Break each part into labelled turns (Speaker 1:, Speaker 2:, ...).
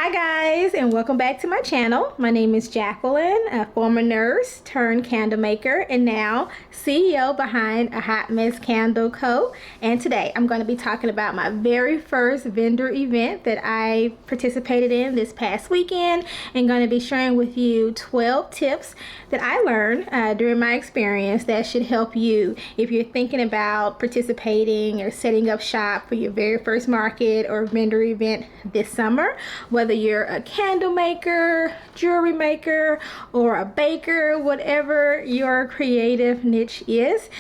Speaker 1: Hi guys, and welcome back to my channel. My name is Jacqueline, a former nurse turned candle maker and now CEO behind A Hot Mess Candle Co. And today I'm going to be talking about my very first vendor event that I participated in this past weekend, and going to be sharing with you 12 tips that I learned during my experience that should help you if you're thinking about participating or setting up shop for your very first market or vendor event this summer. Whether you're a candle maker, jewelry maker, or a baker, whatever your creative niche is,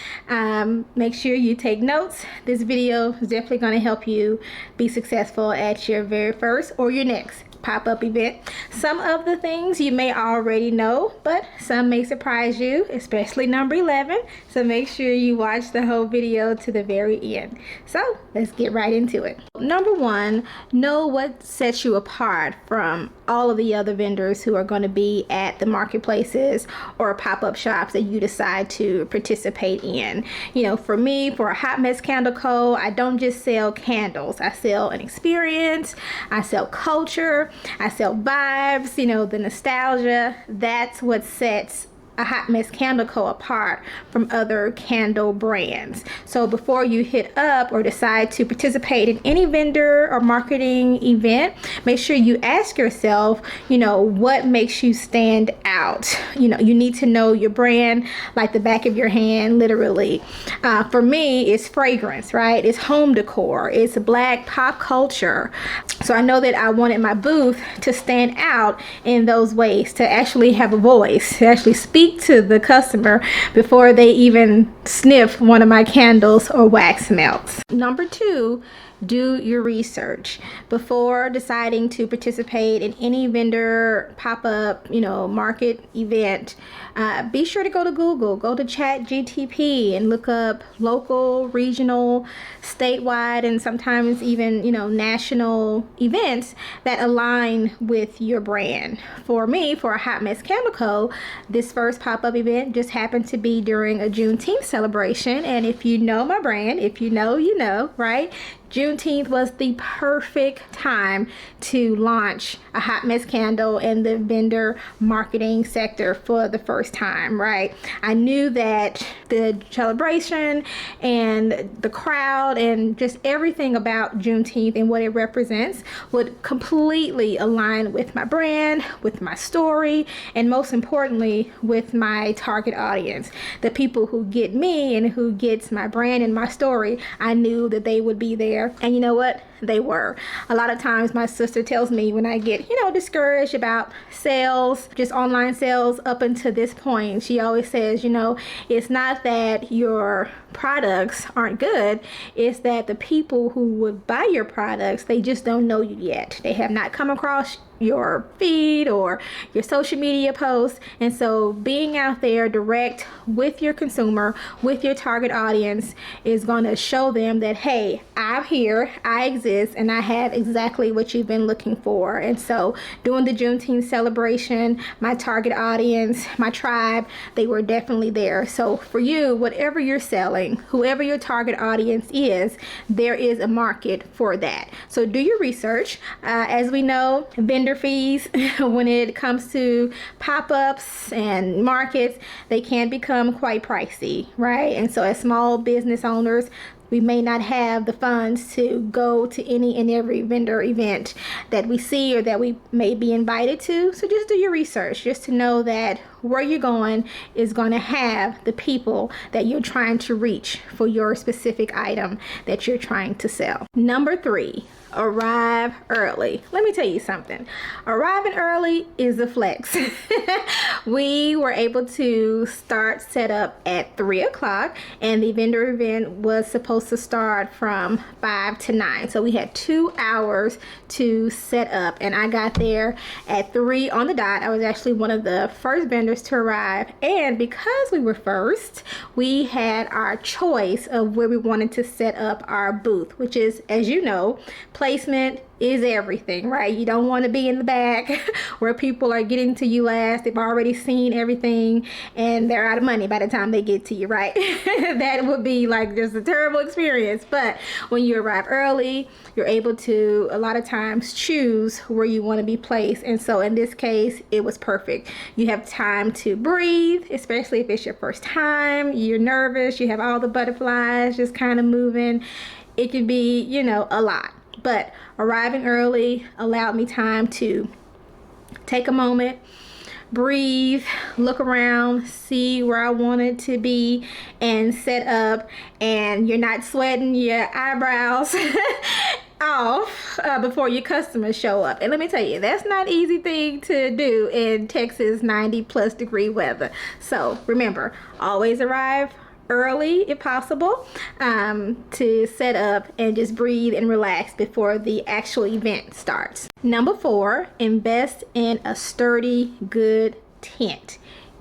Speaker 1: make sure you take notes. This video is definitely going to help you be successful at your very first or your next pop-up event. Some of the things you may already know, but some may surprise you, especially number 11. So make sure you watch the whole video to the very end. So let's get right into it. Number one, know what sets you apart from all of the other vendors who are going to be at the marketplaces or pop-up shops that you decide to participate in. You know, for me, for A Hot Mess Candle Co., I don't just sell candles. I sell an experience, I sell culture, I sell vibes, you know, the nostalgia. That's what sets A Hot Mess Candle Co. apart from other candle brands. So before you hit up or decide to participate in any vendor or marketing event, make sure you ask yourself, you know, what makes you stand out. You know, you need to know your brand like the back of your hand, literally. For me, it's fragrance, right? It's home decor. It's Black pop culture. So I know that I wanted my booth to stand out in those ways, to actually have a voice, to actually speak to the customer before they even sniff one of my candles or wax melts. Number two, do your research before deciding to participate in any vendor pop-up, you know, market event. Be sure to go to Google, go to ChatGTP and look up local, regional, statewide, and sometimes even, you know, national events that align with your brand. For me, for A Hot Mess Candle Co., this first pop-up event just happened to be during a Juneteenth celebration. And if you know my brand, if you know, you know, right? Juneteenth was the perfect time to launch A Hot Mess Candle in the vendor marketing sector for the first time, right? I knew that the celebration and the crowd and just everything about Juneteenth and what it represents would completely align with my brand, with my story, and most importantly, with my target audience. The people who get me and who gets my brand and my story, I knew that they would be there. And you know what? They were. A lot of times my sister tells me when I get, you know, discouraged about sales, just online sales up until this point, she always says, you know, it's not that your products aren't good, it's that the people who would buy your products, they just don't know you yet. They have not come across your feed or your social media posts. And so being out there direct with your consumer, with your target audience, is going to show them that, hey, I'm here, I exist, and I have exactly what you've been looking for. And so during the Juneteenth celebration, my target audience, my tribe, they were definitely there. So for you, whatever you're selling, whoever your target audience is, there is a market for that. So do your research. As we know, vendor fees when it comes to pop-ups and markets, they can become quite pricey, right? And so as small business owners, we may not have the funds to go to any and every vendor event that we see or that we may be invited to. So just do your research, just to know that where you're going is going to have the people that you're trying to reach for your specific item that you're trying to sell. Number three, arrive early. Let me tell you something. Arriving early is a flex. We were able to start set up at 3 o'clock, and the vendor event was supposed to start from 5 to 9. So we had 2 hours to set up, and I got there at 3 on the dot. I was actually one of the first vendors to arrive, and because we were first, we had our choice of where we wanted to set up our booth, which is, as you know, placement is everything, right? You don't want to be in the back where people are getting to you last. They've already seen everything and they're out of money by the time they get to you, right? That would be like just a terrible experience. But when you arrive early, you're able to a lot of times choose where you want to be placed. And so in this case, it was perfect. You have time to breathe, especially if it's your first time, you're nervous, you have all the butterflies just kind of moving. It can be, you know, a lot. But arriving early allowed me time to take a moment, breathe, look around, see where I wanted to be, and set up. And you're not sweating your eyebrows off before your customers show up. And let me tell you, that's not an easy thing to do in Texas 90+ degree weather. So remember, always arrive early if possible, to set up and just breathe and relax before the actual event starts. Number 4, invest in a sturdy, good tent.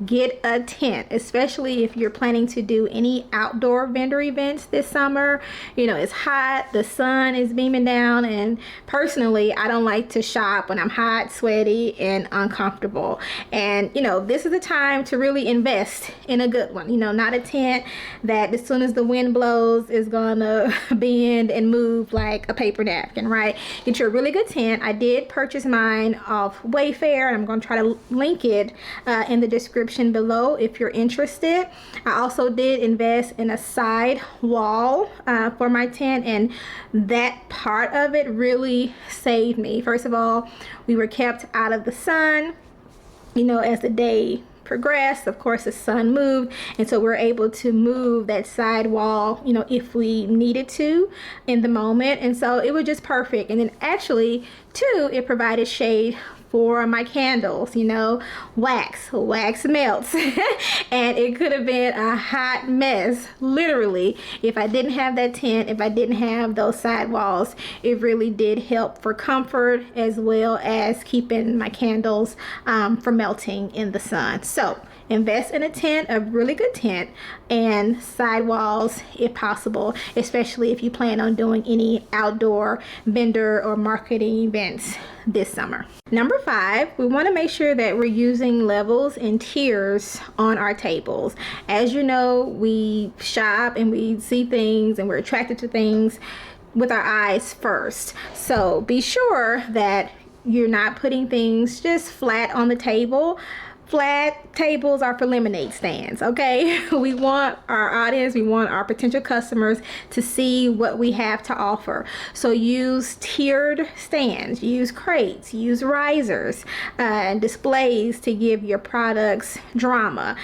Speaker 1: Get a tent, especially if you're planning to do any outdoor vendor events this summer. You know, it's hot, the sun is beaming down, and personally, I don't like to shop when I'm hot, sweaty, and uncomfortable. And, you know, this is the time to really invest in a good one. You know, not a tent that as soon as the wind blows is gonna bend and move like a paper napkin, right? Get you a really good tent. I did purchase mine off Wayfair, and I'm gonna try to link it in the description below if you're interested. I also did invest in a side wall for my tent, and that part of it really saved me. First of all, we were kept out of the sun. You know, as the day progressed, of course, the sun moved, and so we're able to move that side wall, you know, if we needed to in the moment. And so it was just perfect. And then actually too, it provided shade for my candles. You know, wax melts and it could have been a hot mess literally if I didn't have that tent, if I didn't have those side walls. It really did help for comfort as well as keeping my candles from melting in the sun. So invest in a tent, a really good tent, and side walls if possible, especially if you plan on doing any outdoor vendor or marketing events this summer. Number 5, we want to make sure that we're using levels and tiers on our tables. As you know, we shop and we see things and we're attracted to things with our eyes first. So be sure that you're not putting things just flat on the table. Flat tables are for lemonade stands, okay? We want our audience, we want our potential customers to see what we have to offer. So use tiered stands, use crates, use risers, and displays to give your products drama.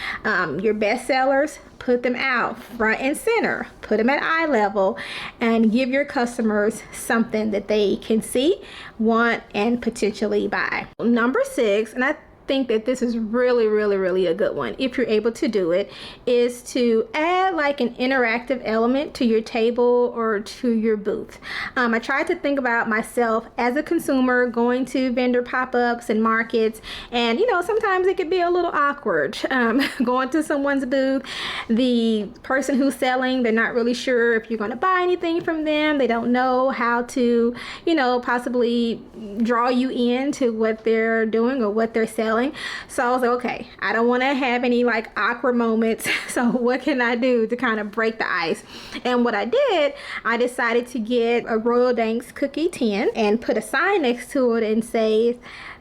Speaker 1: Your best sellers, put them out front and center, put them at eye level, and give your customers something that they can see, want, and potentially buy. Number 6, and I think that this is really a good one if you're able to do it, is to add like an interactive element to your table or to your booth. I tried to think about myself as a consumer going to vendor pop-ups and markets, and you know, sometimes it could be a little awkward going to someone's booth. The person who's selling, they're not really sure if you're going to buy anything from them. They don't know how to, you know, possibly draw you into what they're doing or what they're selling. So I was like, okay, I don't want to have any like awkward moments. So what can I do to kind of break the ice? And what I did, I decided to get a Royal Danks cookie tin and put a sign next to it and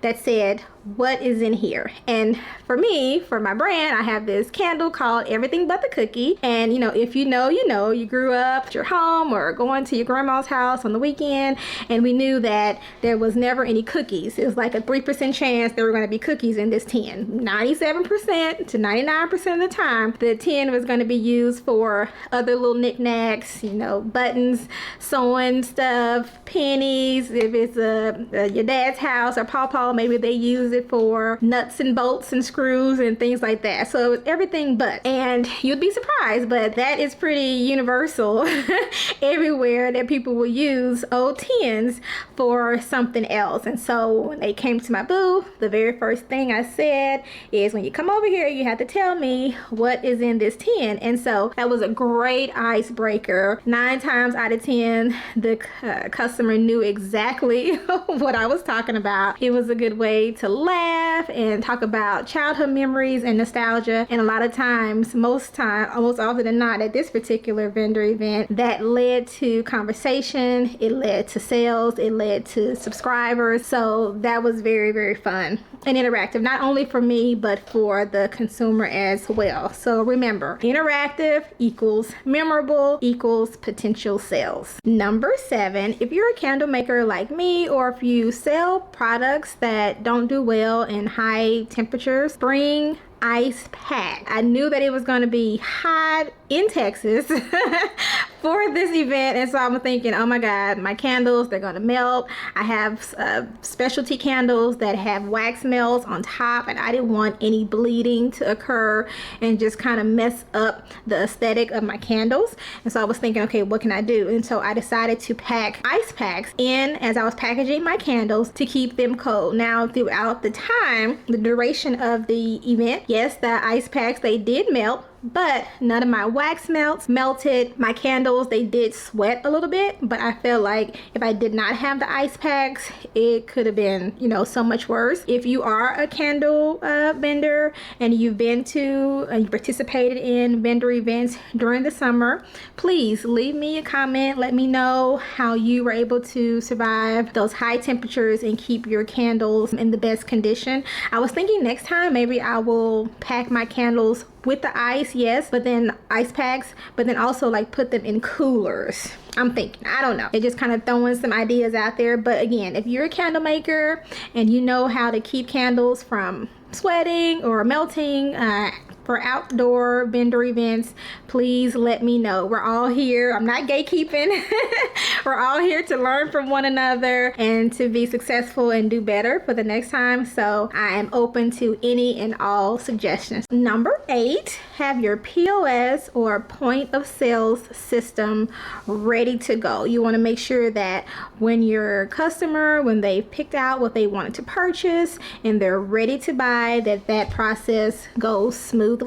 Speaker 1: that said, what is in here? And for me, for my brand, I have this candle called Everything But the Cookie. And you know, if you know, you know, you grew up at your home or going to your grandma's house on the weekend, and we knew that there was never any cookies. It was like a 3% chance there were going to be cookies in this tin. 97% to 99% of the time, the tin was going to be used for other little knickknacks, you know, buttons, sewing stuff, pennies. If it's your dad's house or pawpaw, maybe they use it it for nuts and bolts and screws and things like that. So it was everything but. And you'd be surprised, but that is pretty universal everywhere, that people will use old tins for something else. And so when they came to my booth, the very first thing I said is, when you come over here, you have to tell me what is in this tin. And so that was a great icebreaker. 9 times out of 10, the customer knew exactly what I was talking about. It was a good way to laugh and talk about childhood memories and nostalgia. And a lot of times, most often than not, at this particular vendor event, that led to conversation, it led to sales, it led to subscribers. So that was very, very fun and interactive, not only for me, but for the consumer as well. So remember, interactive equals memorable equals potential sales. Number 7, if you're a candle maker like me, or if you sell products that don't do well in high temperatures, bring ice pack. I knew that it was going to be hot in Texas for this event, and so I'm thinking, oh my god, my candles, they're going to melt. I have specialty candles that have wax melts on top, and I didn't want any bleeding to occur and just kind of mess up the aesthetic of my candles. And so I was thinking, okay, what can I do? And so I decided to pack ice packs in as I was packaging my candles to keep them cold. Now, throughout the time, the duration of the event, yes, the ice packs, they did melt, but none of my wax melts melted. My candles, they did sweat a little bit, but I felt like if I did not have the ice packs, it could have been, you know, so much worse. If you are a candle vendor and you've been to and you participated in vendor events during the summer, please leave me a comment. Let me know how you were able to survive those high temperatures and keep your candles in the best condition. I was thinking next time maybe I will pack my candles with the ice, yes, but then ice packs, but then also like put them in coolers. I'm thinking, I don't know. They're just kind of throwing some ideas out there. But again, if you're a candle maker and you know how to keep candles from sweating or melting for outdoor vendor events, please let me know. We're all here. I'm not gatekeeping. We're all here to learn from one another and to be successful and do better for the next time. So I am open to any and all suggestions. Number 8, have your POS or point of sales system ready to go. You want to make sure that when your customer, when they picked out what they wanted to purchase and they're ready to buy, that process goes smoothly.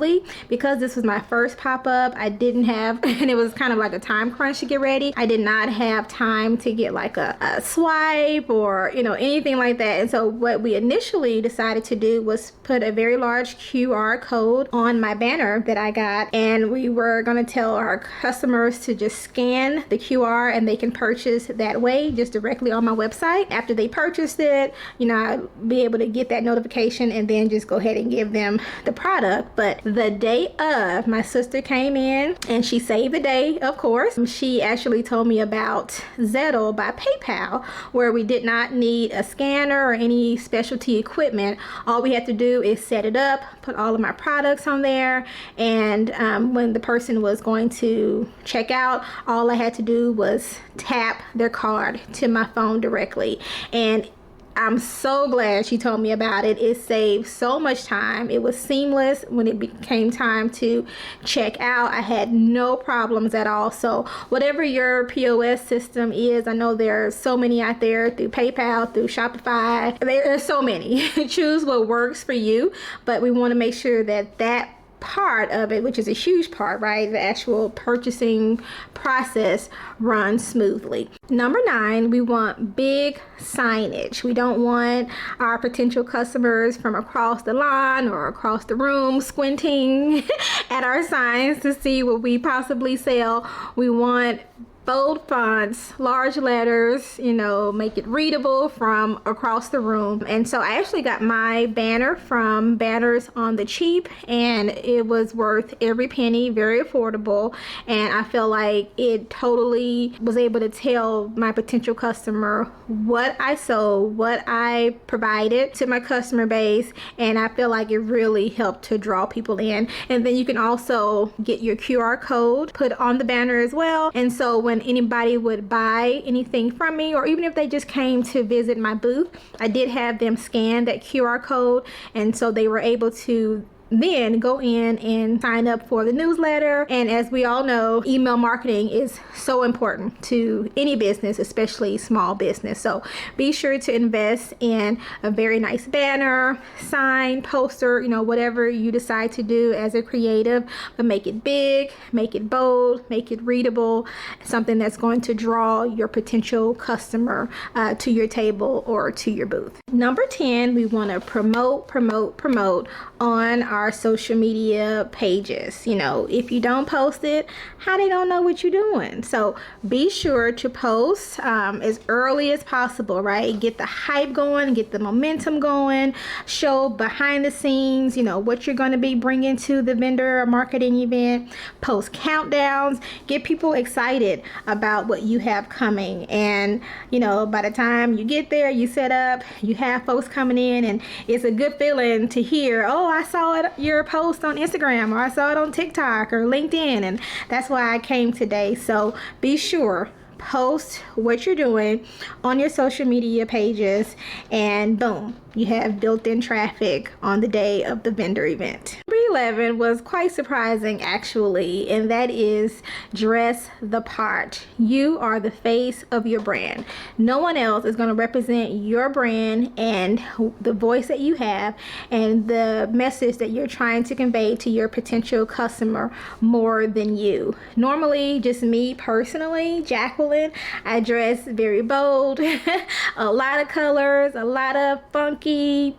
Speaker 1: Because this was my first pop-up, I didn't have, and it was kind of like a time crunch to get ready. I did not have time to get like a swipe or, you know, anything like that. And so what we initially decided to do was put a very large QR code on my banner that I got, and we were going to tell our customers to just scan the QR and they can purchase that way, just directly on my website. After they purchased it, you know, I'll be able to get that notification and then just go ahead and give them the product. But the day of, my sister came in and she saved the day, of course. She actually told me about Zettle by PayPal, where we did not need a scanner or any specialty equipment. All we had to do is set it up, put all of my products on there, and when the person was going to check out, all I had to do was tap their card to my phone directly. And I'm so glad she told me about it. It saved so much time. It was seamless when it became time to check out. I had no problems at all. So whatever your POS system is, I know there are so many out there through PayPal, through Shopify. There's so many. Choose what works for you, but we want to make sure that that part of it, which is a huge part, right, the actual purchasing process, runs smoothly. Number 9, we want big signage. We don't want our potential customers from across the line or across the room squinting at our signs to see what we possibly sell. We want bold fonts, large letters, you know, make it readable from across the room. And so I actually got my banner from Banners on the Cheap, and it was worth every penny, very affordable. And I feel like it totally was able to tell my potential customer what I sold, what I provided to my customer base, and I feel like it really helped to draw people in. And then you can also get your QR code put on the banner as well. And so when when anybody would buy anything from me, or even if they just came to visit my booth, I did have them scan that QR code, and so they were able to then go in and sign up for the newsletter. And as we all know, email marketing is so important to any business, especially small business. So be sure to invest in a very nice banner, sign, poster, you know, whatever you decide to do as a creative, but make it big, make it bold, make it readable, something that's going to draw your potential customer to your table or to your booth. Number 10, we want to promote on our social media pages. You know, if you don't post it, how they don't know what you're doing? So be sure to post as early as possible, right? Get the hype going, get the momentum going, show behind the scenes, you know, what you're going to be bringing to the vendor or marketing event, post countdowns, get people excited about what you have coming. And, you know, by the time you get there, you set up, you have folks coming in, and it's a good feeling to hear, oh, I saw it, your post on Instagram, or I saw it on TikTok or LinkedIn, and that's why I came today. So be sure, post what you're doing on your social media pages, and boom, you have built-in traffic on the day of the vendor event. Number 11 was quite surprising actually, and that is dress the part. You are the face of your brand. No one else is going to represent your brand and the voice that you have and the message that you're trying to convey to your potential customer more than you. Normally, just me personally, Jacqueline, I dress very bold, a lot of colors, a lot of funky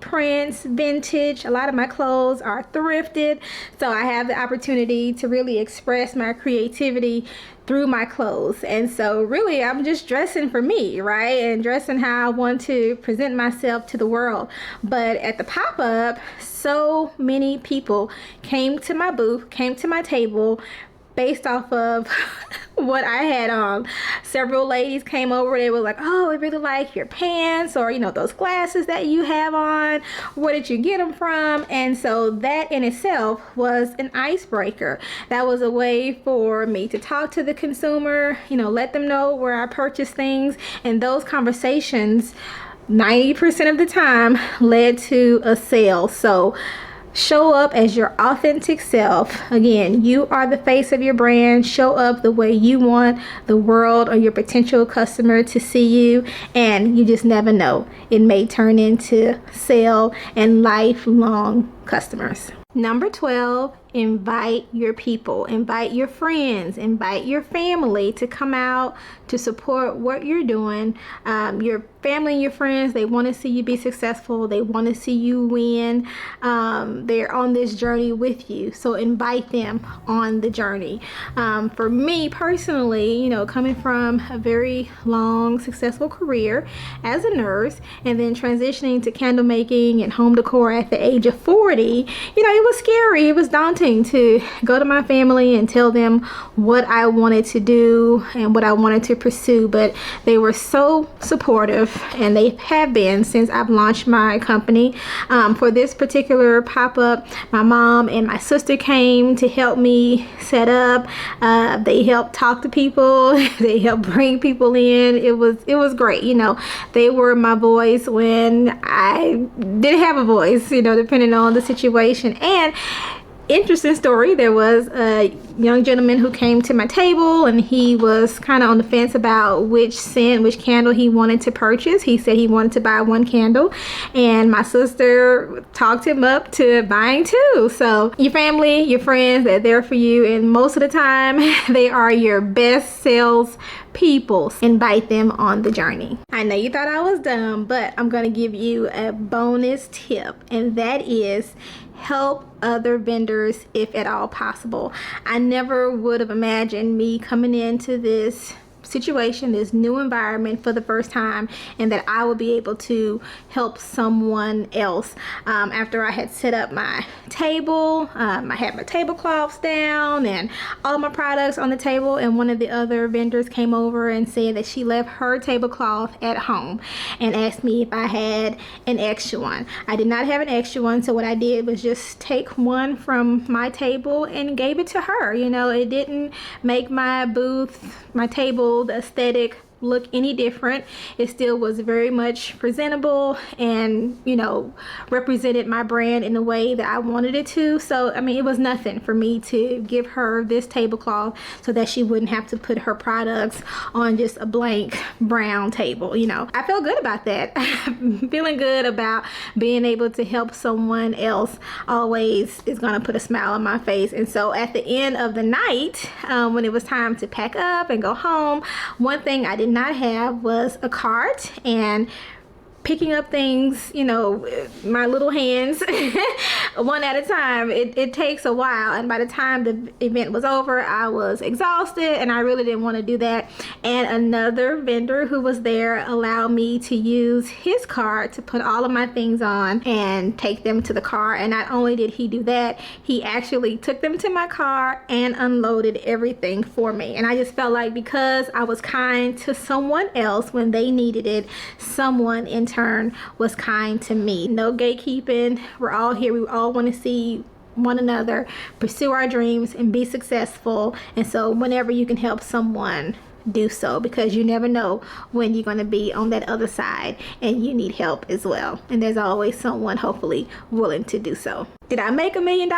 Speaker 1: prints, vintage. A lot of my clothes are thrifted, so I have the opportunity to really express my creativity through my clothes. And so really I'm just dressing for me, right? And dressing how I want to present myself to the world. But at the pop-up, so many people came to my booth, came to my table based off of what I had on. Several ladies came over, they were like, oh, I really like your pants, or, you know, those glasses that you have on, where did you get them from? And so that in itself was an icebreaker. That was a way for me to talk to the consumer, you know, let them know where I purchase things, and those conversations 90% of the time led to a sale. So show up as your authentic self. Again, you are the face of your brand. Show up the way you want the world or your potential customer to see you, and you just never know. It may turn into sale and lifelong customers. Number 12, invite your people, invite your friends, invite your family to come out to support what you're doing. Your family and your friends, they want to see you be successful. They want to see you win. They're on this journey with you, so invite them on the journey. For me personally, you know, coming from a very long, successful career as a nurse, and then transitioning to candle making and home decor at the age of 40, you know, it was scary. It was daunting to go to my family and tell them what I wanted to do and what I wanted to pursue, but they were so supportive, and they have been since I've launched my company. For this particular pop-up, my mom and my sister came to help me set up. They helped talk to people. They helped bring people in. It was great. You know, they were my voice when I didn't have a voice, you know, depending on the situation. And interesting story, there was a young gentleman who came to my table, and he was kind of on the fence about which candle he wanted to purchase. He said he wanted to buy one candle, and my sister talked him up to buying two. So your family, your friends, they're there for you, and most of the time they are your best sales people. Invite them on the journey. I know you thought I was dumb, but I'm going to give you a bonus tip, and that is help other vendors if at all possible. I never would have imagined me coming into this situation, this new environment for the first time, and that I will be able to help someone else. After I had set up my table, I had my tablecloths down and all of my products on the table, and one of the other vendors came over and said that she left her tablecloth at home and asked me if I had an extra one. I did not have an extra one, so what I did was just take one from my table and gave it to her. You know, it didn't make my booth, my table, the aesthetic look any different. It still was very much presentable and, you know, represented my brand in the way that I wanted it to. So I mean, it was nothing for me to give her this tablecloth so that she wouldn't have to put her products on just a blank brown table. You know, I feel good about that. Feeling good about being able to help someone else always is gonna put a smile on my face. And so at the end of the night, when it was time to pack up and go home, one thing I did not have was a cart, and picking up things, you know, my little hands one at a time, it takes a while, and by the time the event was over, I was exhausted and I really didn't want to do that. And another vendor who was there allowed me to use his cart to put all of my things on and take them to the car. And not only did he do that, he actually took them to my car and unloaded everything for me. And I just felt like because I was kind to someone else when they needed it, someone in turn was kind to me. No gatekeeping. We're all here. We all want to see one another pursue our dreams and be successful. And so whenever you can help someone, do so, because you never know when you're going to be on that other side and you need help as well. And there's always someone hopefully willing to do so. Did I make $1 million?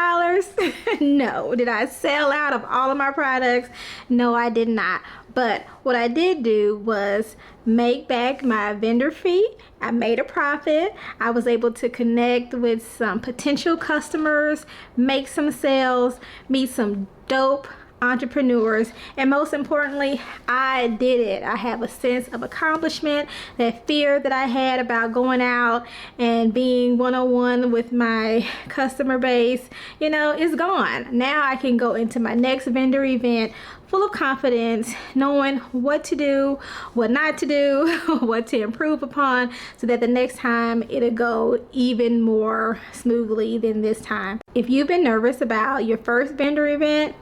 Speaker 1: No. Did I sell out of all of my products? No, I did not. But what I did do was make back my vendor fee. I made a profit. I was able to connect with some potential customers, make some sales, meet some dope entrepreneurs, and most importantly, I did it. I have a sense of accomplishment. That fear that I had about going out and being one-on-one with my customer base, you know, is gone. Now I can go into my next vendor event full of confidence, knowing what to do, what not to do, what to improve upon, so that the next time it'll go even more smoothly than this time. If you've been nervous about your first vendor event,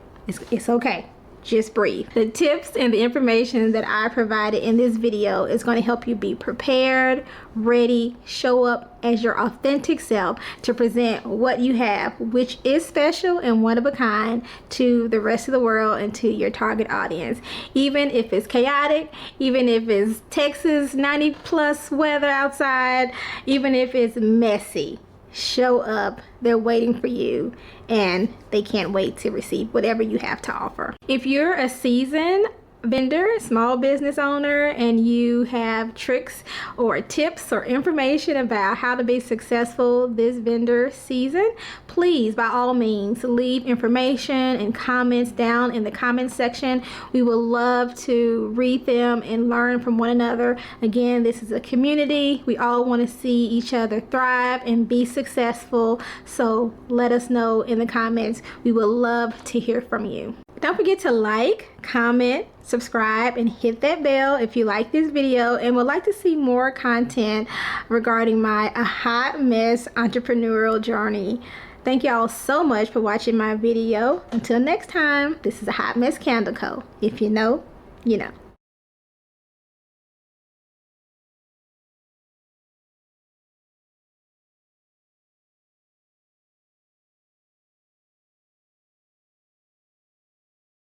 Speaker 1: it's okay. Just breathe. The tips and the information that I provided in this video is going to help you be prepared, ready, show up as your authentic self to present what you have, which is special and one of a kind, to the rest of the world and to your target audience. Even if it's chaotic, even if it's Texas 90+ weather outside, even if it's messy, show up. They're waiting for you and they can't wait to receive whatever you have to offer. If you're a seasoned vendor, small business owner, and you have tricks or tips or information about how to be successful this vendor season, please, by all means, leave information and comments down in the comment section. We would love to read them and learn from one another. Again, this is a community. We all want to see each other thrive and be successful. So let us know in the comments. We would love to hear from you. Don't forget to like, comment, subscribe, and hit that bell if you like this video and would like to see more content regarding my A Hot Mess entrepreneurial journey. Thank y'all so much for watching my video. Until next time, this is A Hot Mess Candle Co. If you know, you know.